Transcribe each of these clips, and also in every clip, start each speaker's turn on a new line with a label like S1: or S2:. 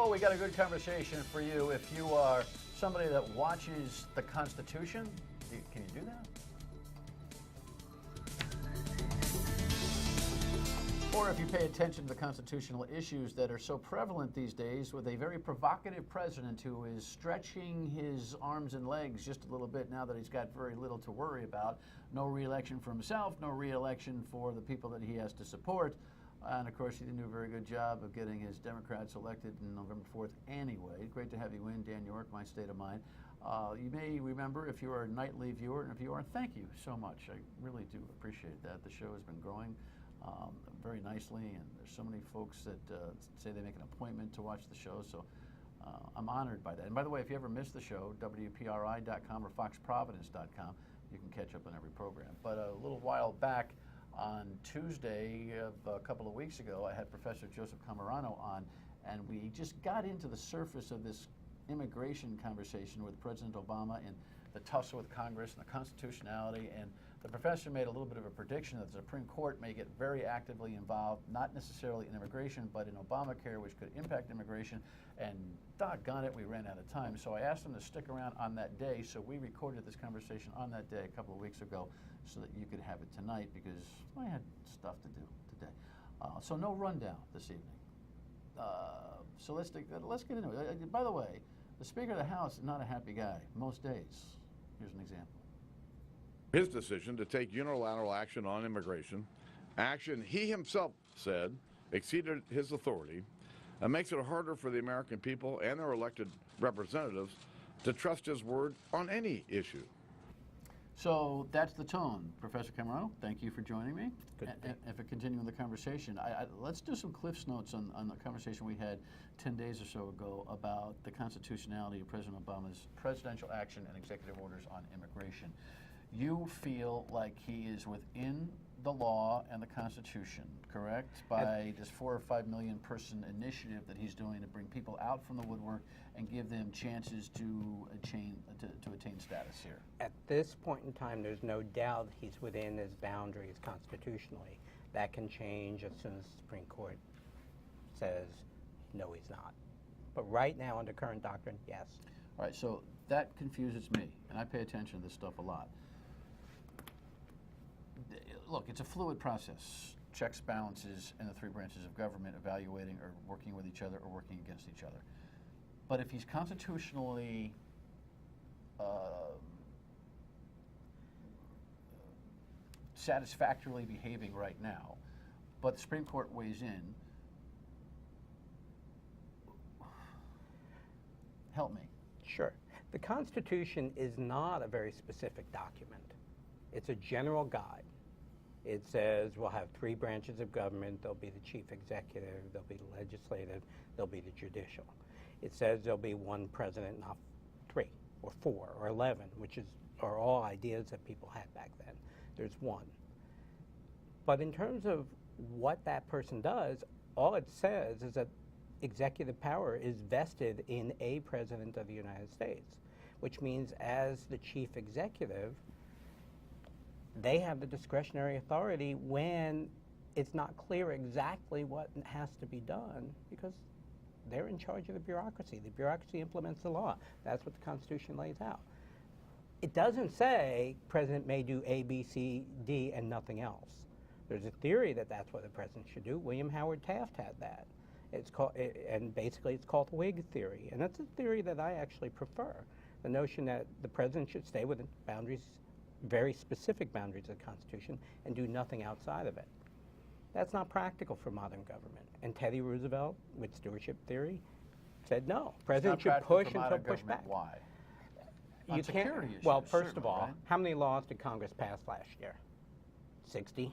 S1: Oh, we got a good conversation for you. If you are somebody that watches the Constitution, can you do that? Or if you pay attention to the constitutional issues that are so prevalent these days with a very provocative president who is stretching his arms and legs just a little bit now that he's got very little to worry about. No re-election for himself, no re-election for the people that he has to support. And of course, he didn't do a very good job of getting his Democrats elected on November 4th anyway. Great to have you in, Dan York, My State of Mind. You may remember, if you are a nightly viewer, and if you are, thank you so much. I really do appreciate that. The show has been growing very nicely, and there's so many folks that say they make an appointment to watch the show, so I'm honored by that. And by the way, if you ever miss the show, WPRI.com or FoxProvidence.com, you can catch up on every program. But a little while back, on Tuesday of a couple of weeks ago, I had Professor Joseph Cammarano on, and we just got into the surface of this immigration conversation with President Obama and the tussle with Congress and the constitutionality. And the professor made a little bit of a prediction that the Supreme Court may get very actively involved, not necessarily in immigration, but in Obamacare, which could impact immigration. And doggone it, we ran out of time. So I asked him to stick around on that day. So we recorded this conversation on that day a couple of weeks ago so that you could have it tonight, because I had stuff to do today. So no rundown this evening. So let's get into it. By the way, the Speaker of the House is not a happy guy most days. Here's an example.
S2: His decision to take unilateral action on immigration, action he himself said exceeded his authority, and makes it harder for the American people and their elected representatives to trust his word on any issue.
S1: So that's the tone. Professor Cammarano, thank you for joining me.
S3: Good.
S1: And for continuing the conversation, let's do some Cliff's Notes on the conversation we had 10 days or so ago about the constitutionality of President Obama's presidential action and executive orders on immigration. You feel like he is within the law and the Constitution, correct? By this 4 or 5 million person initiative that he's doing to bring people out from the woodwork and give them chances to attain status here.
S3: At this point in time, there's no doubt he's within his boundaries constitutionally. That can change as soon as the Supreme Court says, no, he's not. But right now, under current doctrine, yes.
S1: All right, so that confuses me, and I pay attention to this stuff a lot. Look, it's a fluid process. Checks, balances, and the three branches of government evaluating or working with each other or working against each other. But if he's constitutionally satisfactorily behaving right now, but the Supreme Court weighs in, help me.
S3: Sure. The Constitution is not a very specific document. It's a general guide. It says we'll have three branches of government. There'll be the chief executive, there'll be the legislative, there'll be the judicial. It says there'll be one president, not 3 or 4 or 11, which are all ideas that people had back then. There's one. But in terms of what that person does, all it says is that executive power is vested in a president of the United States, which means as the chief executive, they have the discretionary authority when it's not clear exactly what has to be done, because they're in charge of the bureaucracy. The bureaucracy implements the law. That's what the Constitution lays out. It doesn't say president may do A, B, C, D, and nothing else. There's a theory that that's what the president should do. William Howard Taft had that. It's called, and basically it's called the Whig theory. And that's a theory that I actually prefer. The notion that the president should stay within boundaries, very specific boundaries of the Constitution, and do nothing outside of it. That's not practical for modern government. And Teddy Roosevelt, with stewardship theory, said no. President should push until push back.
S1: Why?
S3: You can't. Well, first of all, how many laws did Congress pass last year? 60,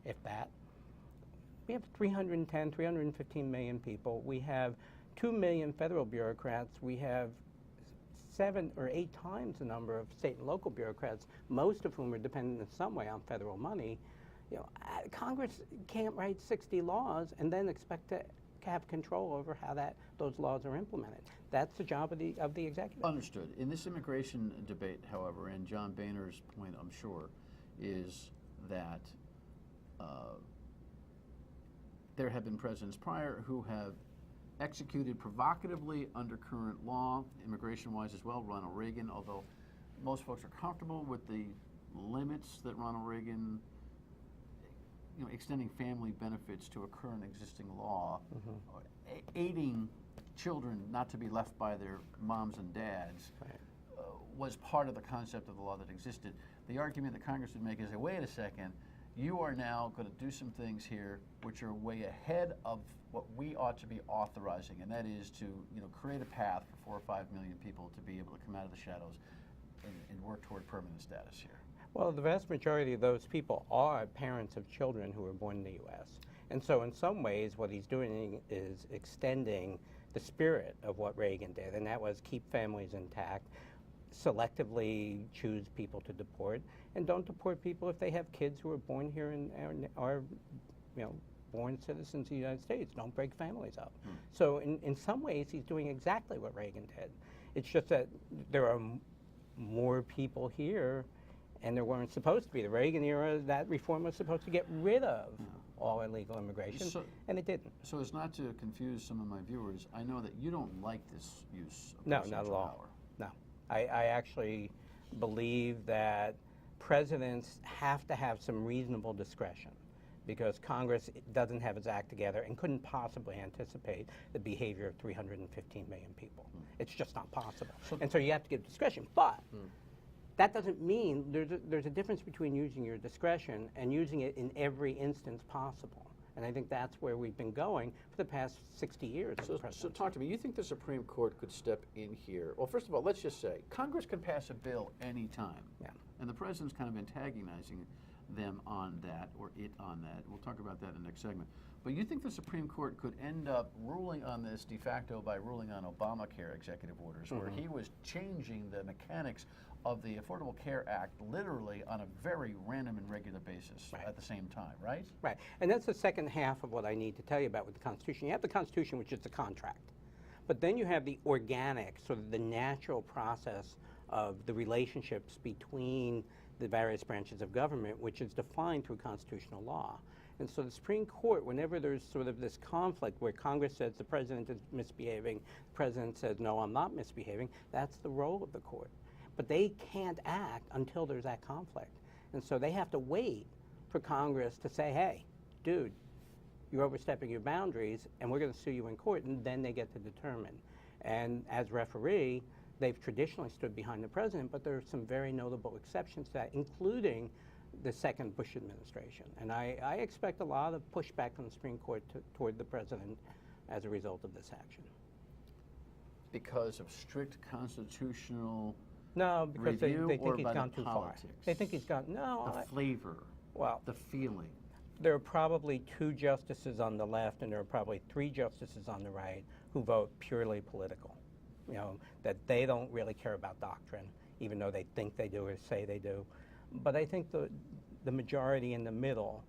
S3: if that. We have 310, 315 million people. We have 2 million federal bureaucrats. We have 7 or 8 times the number of state and local bureaucrats, most of whom are dependent in some way on federal money. You know, Congress can't write 60 laws and then expect to have control over how those laws are implemented. That's the job of the executive.
S1: Understood. In this immigration debate, however, and John Boehner's point, I'm sure, is that there have been presidents prior who have executed provocatively under current law, immigration-wise as well, Ronald Reagan, although most folks are comfortable with the limits that Ronald Reagan, extending family benefits to a current existing law, aiding children not to be left by their moms and dads, was part of the concept of the law that existed. The argument that Congress would make is, wait a second, you are now going to do some things here which are way ahead of what we ought to be authorizing, and that is to create a path for 4 or 5 million people to be able to come out of the shadows and work toward permanent status here.
S3: Well, the vast majority of those people are parents of children who were born in the U.S. And so in some ways what he's doing is extending the spirit of what Reagan did, and that was keep families intact, selectively choose people to deport, and don't deport people if they have kids who are born here and are born citizens of the United States. Don't break families up. So in some ways he's doing exactly what Reagan did. It's just that there are more people here, and there weren't supposed to be. The Reagan era, that reform was supposed to get rid of all illegal immigration, and it didn't.
S1: So as not to confuse some of my viewers, I know that you don't like this use of
S3: No,
S1: presidential
S3: not at all.
S1: power.
S3: No. I actually believe that presidents have to have some reasonable discretion, because Congress doesn't have its act together and couldn't possibly anticipate the behavior of 315 million people. It's just not possible. And so you have to give discretion. But that doesn't mean there's a difference between using your discretion and using it in every instance possible. And I think that's where we've been going for the past 60 years.
S1: So talk to me. You think the Supreme Court could step in here? Well, first of all, let's just say Congress can pass a bill any time.
S3: Yeah.
S1: And the president's kind of antagonizing them on that, or it on that. We'll talk about that in the next segment. But you think the Supreme Court could end up ruling on this de facto by ruling on Obamacare executive orders, where he was changing the mechanics of the Affordable Care Act literally on a very random and regular basis at the same time, right?
S3: Right. And that's the second half of what I need to tell you about with the Constitution. You have the Constitution, which is the contract. But then you have the organic, sort of the natural process of the relationships between the various branches of government, which is defined through constitutional law. And so the Supreme Court, whenever there's sort of this conflict where Congress says the president is misbehaving, the president says, no, I'm not misbehaving, that's the role of the court. But they can't act until there's that conflict. And so they have to wait for Congress to say, hey, dude, you're overstepping your boundaries, and we're going to sue you in court, and then they get to determine. And as referee, they've traditionally stood behind the president, but there are some very notable exceptions to that, including the second Bush administration. And I expect a lot of pushback from the Supreme Court toward the president as a result of this action.
S1: Because of strict constitutional
S3: No, because they
S1: review,
S3: think
S1: or
S3: he's
S1: by
S3: gone
S1: the
S3: too
S1: politics?
S3: far. They think he's gone, no.
S1: The flavor,
S3: Well,
S1: the feeling.
S3: there are probably 2 justices on the left, and there are probably 3 justices on the right who vote purely political. That they don't really care about doctrine, even though they think they do or say they do. But I think the majority in the middle,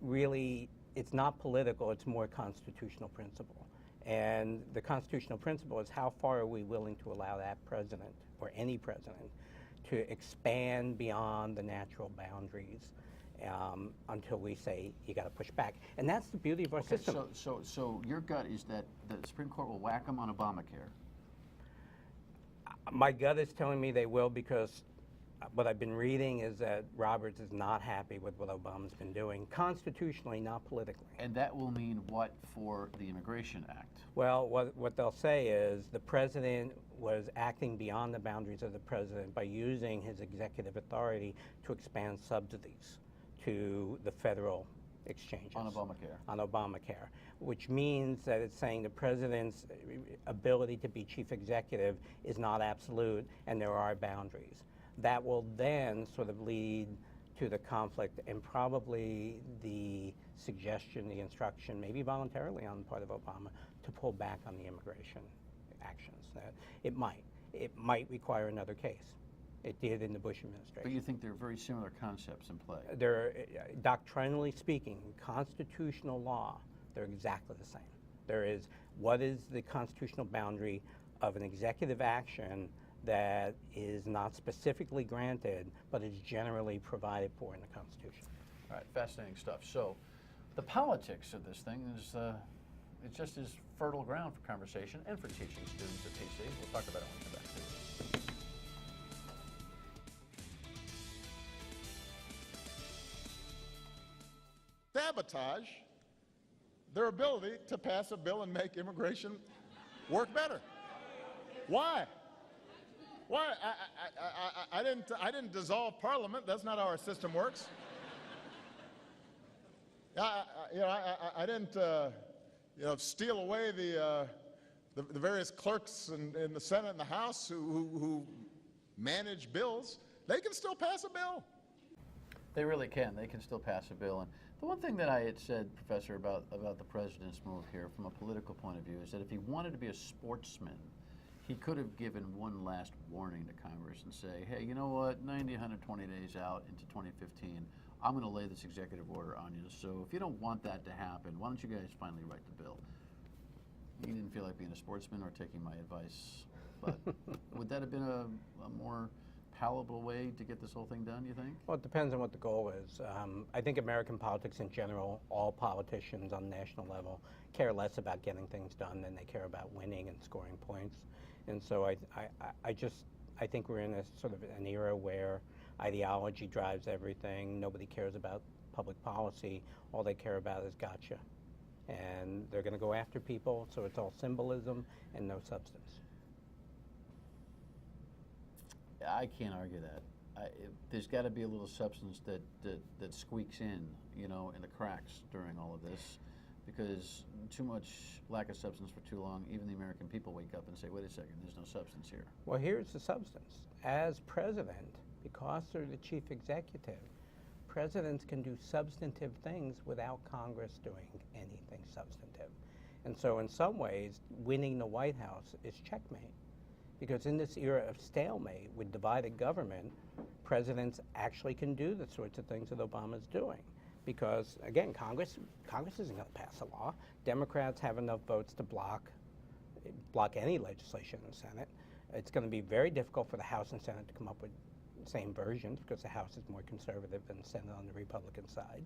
S3: really, it's not political, it's more constitutional principle. And the constitutional principle is, how far are we willing to allow that president, or any president, to expand beyond the natural boundaries until we say you got to push back. And that's the beauty of our system.
S1: So your gut is that the Supreme Court will whack them on Obamacare?
S3: My gut is telling me they will, because what I've been reading is that Roberts is not happy with what Obama's been doing, constitutionally, not politically.
S1: And that will mean what for the Immigration Act?
S3: Well, what they'll say is the president was acting beyond the boundaries of the president by using his executive authority to expand subsidies to the federal exchanges.
S1: On Obamacare?
S3: On Obamacare, which means that it's saying the president's ability to be chief executive is not absolute, and there are boundaries. That will then sort of lead to the conflict and probably the suggestion, the instruction, maybe voluntarily on the part of Obama, to pull back on the immigration actions. It might require another case. It did in the Bush administration.
S1: But you think there are very similar concepts in play?
S3: They're, doctrinally speaking, constitutional law, they're exactly the same. There is, what is the constitutional boundary of an executive action that is not specifically granted, but is generally provided for in the Constitution?
S1: All right, fascinating stuff. So the politics of this thing is It just is fertile ground for conversation and for teaching students at PC. We'll talk about it when we come back.
S4: Sabotage their ability to pass a bill and make immigration work better. Why? Why? I didn't dissolve Parliament. That's not how our system works. I didn't steal away the various clerks in the Senate and the House who manage bills. They can still pass a bill.
S1: They really can. They can still pass a bill. And the one thing that I had said, Professor, about the president's move here from a political point of view is that if he wanted to be a sportsman, he could have given one last warning to Congress and say, hey, you know what, 90, 120 days out into 2015, I'm going to lay this executive order on you. So if you don't want that to happen, why don't you guys finally write the bill? He didn't feel like being a sportsman or taking my advice. But would that have been a more palatable way to get this whole thing done, you think?
S3: Well, it depends on what the goal is. I think American politics in general, all politicians on the national level care less about getting things done than they care about winning and scoring points. And so I think we're in a sort of an era where ideology drives everything. Nobody cares about public policy. All they care about is gotcha. And they're going to go after people, so it's all symbolism and no substance.
S1: I can't argue that. There's got to be a little substance that squeaks in, in the cracks during all of this, because too much lack of substance for too long, even the American people wake up and say, wait a second, there's no substance here.
S3: Well, here's the substance. As president, because they're the chief executive, presidents can do substantive things without Congress doing anything substantive. And so in some ways, winning the White House is checkmate. Because in this era of stalemate with divided government, presidents actually can do the sorts of things that Obama's doing. Because, again, Congress isn't going to pass a law. Democrats have enough votes to block any legislation in the Senate. It's going to be very difficult for the House and Senate to come up with the same versions because the House is more conservative than the Senate on the Republican side.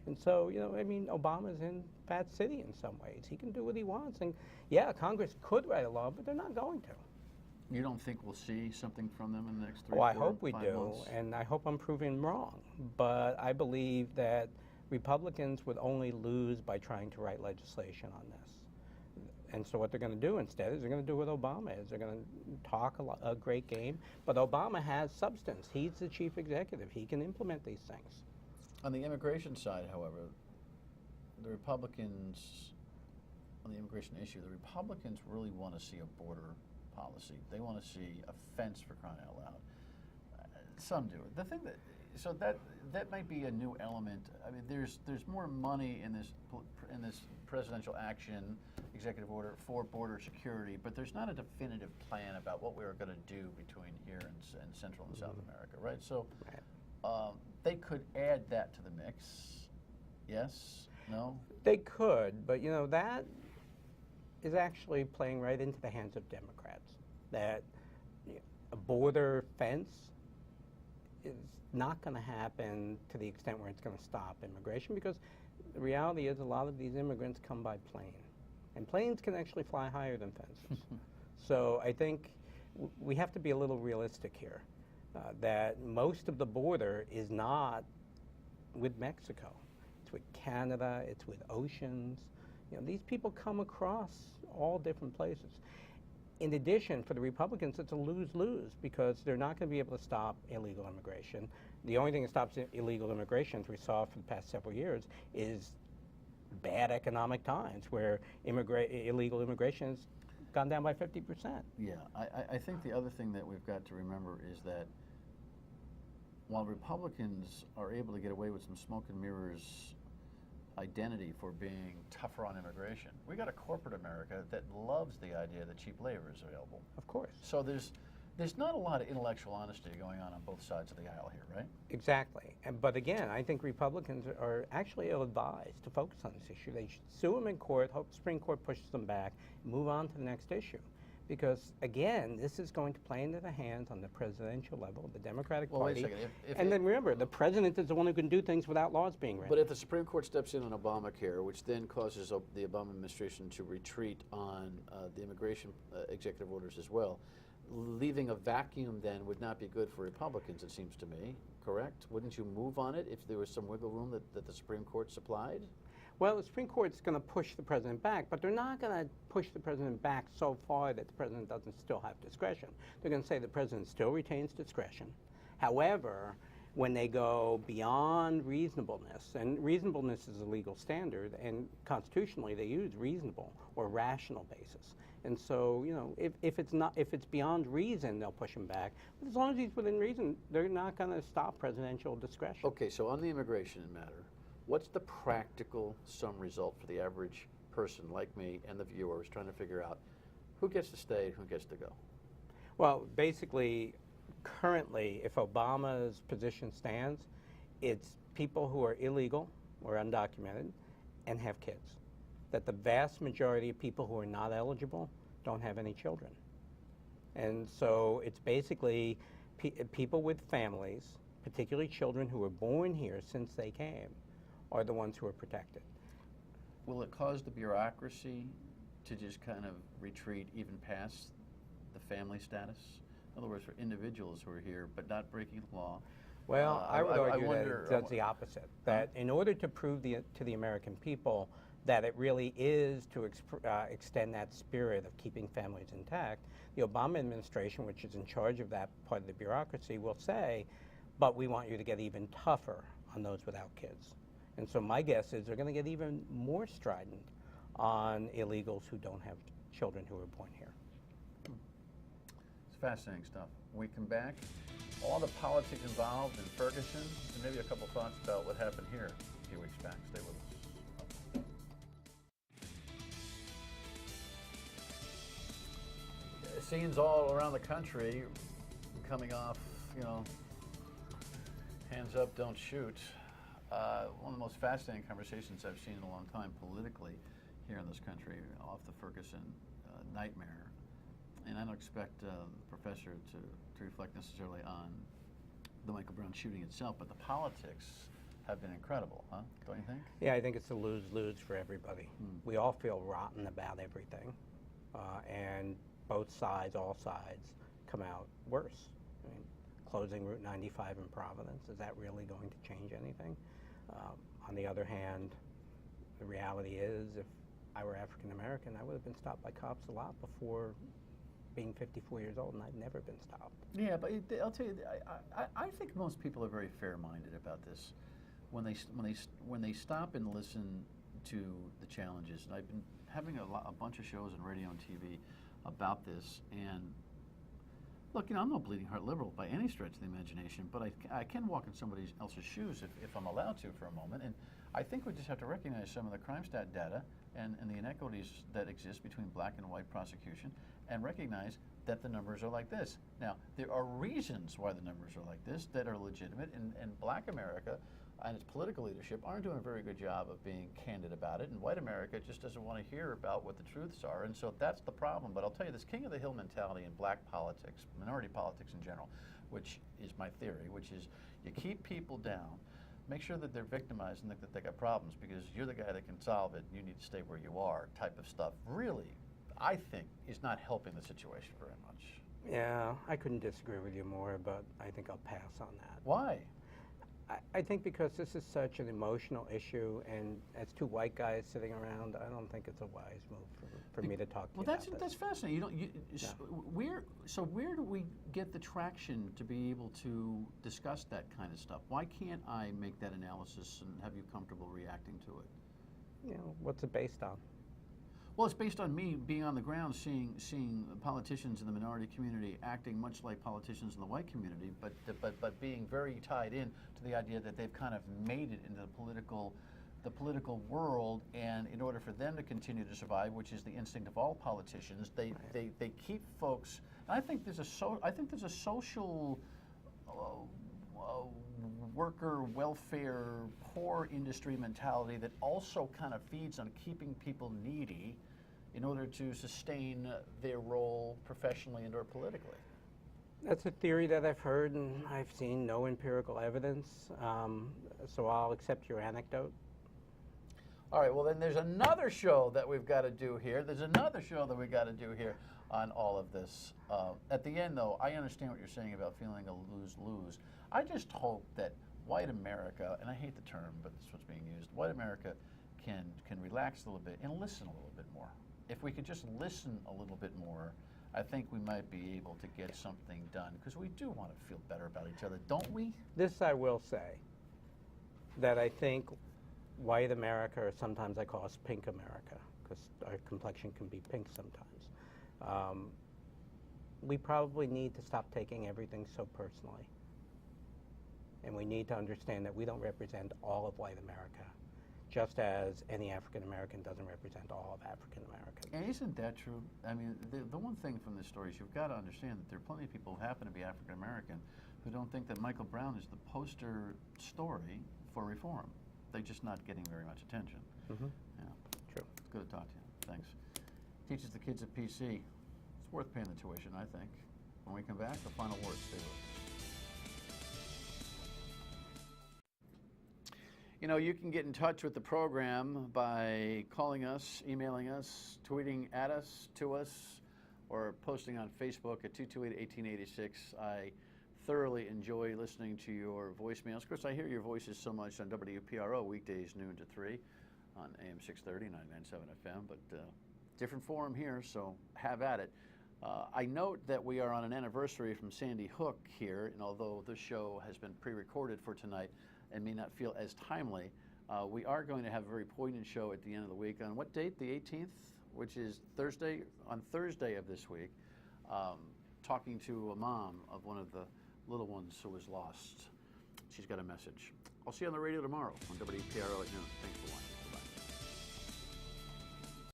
S3: And so, Obama's in Fat City in some ways. He can do what he wants. And, yeah, Congress could write a law, but they're not going to.
S1: You don't think we'll see something from them in the next 3
S3: Oh, I
S1: 4,
S3: hope we
S1: 5
S3: do,
S1: months?
S3: and I hope I'm proven wrong. But I believe that Republicans would only lose by trying to write legislation on this. And so what they're going to do instead is they're going to do what Obama is. They're going to talk a great game, but Obama has substance. He's the chief executive. He can implement these things.
S1: On the immigration side, however, the Republicans, on the immigration issue, the Republicans really want to see a border policy. They want to see a fence, for crying out loud. Some do. The thing that might be a new element. I mean, there's more money in this presidential action, executive order for border security, but there's not a definitive plan about what we're going to do between here and Central and South America, right? So they could add that to the mix. Yes? No?
S3: They could, but that is actually playing right into the hands of Democrats. That a border fence is not going to happen to the extent where it's going to stop immigration, because the reality is a lot of these immigrants come by plane. And planes can actually fly higher than fences. So I think we have to be a little realistic here, that most of the border is not with Mexico. It's with Canada, it's with oceans. These people come across all different places. In addition, for the Republicans, it's a lose-lose because they're not going to be able to stop illegal immigration. The only thing that stops illegal immigration, as we saw for the past several years, is bad economic times where illegal immigration has gone down by 50%.
S1: Yeah, I think the other thing that we've got to remember is that while Republicans are able to get away with some smoke and mirrors identity for being tougher on immigration, we got a corporate America that loves the idea that cheap labor is available.
S3: Of course.
S1: So there's not a lot of intellectual honesty going on both sides of the aisle here, right?
S3: Exactly. But again, I think Republicans are actually ill-advised to focus on this issue. They should sue them in court, hope the Supreme Court pushes them back, move on to the next issue. because, again, this is going to play into the hands on the presidential level, the Democratic
S1: Well, wait a
S3: Party.
S1: second.
S3: And then remember, the president is the one who can do things without laws being written.
S1: But if the Supreme Court steps in on Obamacare, which then causes the Obama administration to retreat on the immigration executive orders as well, leaving a vacuum then would not be good for Republicans, it seems to me, correct? Wouldn't you move on it if there was some wiggle room that the Supreme Court supplied?
S3: Well, the Supreme Court's going to push the president back, but they're not going to push the president back so far that the president doesn't still have discretion. They're going to say the president still retains discretion. However, when they go beyond reasonableness, and reasonableness is a legal standard, and constitutionally they use reasonable or rational basis. And so, you know, if it's beyond reason, they'll push him back. But as long as he's within reason, they're not going to stop presidential discretion.
S1: Okay, so on the immigration matter, what's the practical sum result for the average person like me and the viewers trying to figure out who gets to stay and who gets to go?
S3: Well, basically, currently, if Obama's position stands, it's people who are illegal or undocumented and have kids. That the vast majority of people who are not eligible don't have any children. And so it's basically people with families, particularly children who were born here since they came, are the ones who are protected.
S1: Will it cause the bureaucracy to just kind of retreat even past the family status? In other words, for individuals who are here but not breaking the law.
S3: Well, I would argue
S1: wonder,
S3: that it does the opposite. That in order to prove to the American people that it really is to extend that spirit of keeping families intact, the Obama administration, which is in charge of that part of the bureaucracy, will say, but we want you to get even tougher on those without kids. And so my guess is they're going to get even more strident on illegals who don't have children who were born here.
S1: It's fascinating stuff. When we come back, all the politics involved in Ferguson, and maybe a couple thoughts about what happened here a few weeks back. Stay with us. Scenes all around the country coming off, you know, hands up, don't shoot. One of the most fascinating conversations I've seen in a long time politically here in this country off the Ferguson nightmare. And I don't expect the professor to reflect necessarily on the Michael Brown shooting itself, but the politics have been incredible, huh? Don't you think?
S3: Yeah, I think it's a lose-lose for everybody. We all feel rotten about everything, and both sides, all sides, come out worse. I mean, closing Route 95 in Providence, is that really going to change anything? On the other hand, the reality is, if I were African American, I would have been stopped by cops a lot before being 54 years old, and I've never been stopped.
S1: Yeah, but I'll tell you, I think most people are very fair-minded about this when they stop and listen to the challenges. And I've been having a bunch of shows on radio and TV about this, and look, you know, I'm no bleeding heart liberal by any stretch of the imagination, but I can walk in somebody else's shoes if I'm allowed to for a moment. And I think we just have to recognize some of the crime stat data and the inequities that exist between black and white prosecution, and recognize that the numbers are like this. Now, there are reasons why the numbers are like this that are legitimate, and black America and its political leadership aren't doing a very good job of being candid about it, and white America just doesn't want to hear about what the truths are, and so that's the problem. But I'll tell you, this king of the hill mentality in black politics, minority politics in general, which is my theory, which is you keep people down, make sure that they're victimized and that they got problems because you're the guy that can solve it, you need to stay where you are type of stuff, really, I think, is not helping the situation very much.
S3: Yeah, I couldn't disagree with you more, but I think I'll pass on that.
S1: Why?
S3: I think because this is such an emotional issue, and as two white guys sitting around, I don't think it's a wise move for me to talk to you about
S1: that's fascinating. Where do we get the traction to be able to discuss that kind of stuff? Why can't I make that analysis and have you comfortable reacting to it?
S3: You know, what's it based on?
S1: Well, it's based on me being on the ground, seeing politicians in the minority community acting much like politicians in the white community, but being very tied in to the idea that they've kind of made it into the political world, and in order for them to continue to survive, which is the instinct of all politicians, they keep folks. And I think there's a social worker welfare, poor industry mentality that also kind of feeds on keeping people needy in order to sustain their role professionally and or politically?
S3: That's a theory that I've heard, and I've seen no empirical evidence, so I'll accept your anecdote.
S1: All right, well, then there's another show that we've got to do here. There's another show that we've got to do here on all of this. At the end, though, I understand what you're saying about feeling a lose-lose. I just hope that white America, and I hate the term, but it's what's being used, white America can relax a little bit and listen a little bit more. If we could just listen a little bit more, I think we might be able to get something done, because we do want to feel better about each other, don't we?
S3: This I will say, that I think white America, or sometimes I call us pink America, because our complexion can be pink sometimes. We probably need to stop taking everything so personally. And we need to understand that we don't represent all of white America, just as any African American doesn't represent all of African Americans.
S1: And isn't that true? I mean, the one thing from this story is you've got to understand that there are plenty of people who happen to be African American who don't think that Michael Brown is the poster story for reform. They're just not getting very much attention.
S3: Mm-hmm.
S1: Yeah.
S3: True.
S1: It's good to talk to you. Thanks. Teaches the kids at PC. It's worth paying the tuition, I think. When we come back, the final word. Stay with us. You know, you can get in touch with the program by calling us, emailing us, tweeting at us, to us, or posting on Facebook at 228-1886. I thoroughly enjoy listening to your voicemails. Of course, I hear your voices so much on WPRO weekdays noon to 3 on AM 630, 997 FM, but different forum here, so have at it. I note that we are on an anniversary from Sandy Hook here, and although this show has been pre-recorded for tonight and may not feel as timely, we are going to have a very poignant show at the end of the week. On what date? The 18th, which is Thursday, on Thursday of this week, talking to a mom of one of the little ones who was lost. She's got a message. I'll see you on the radio tomorrow on WPRO at noon. Thanks for watching.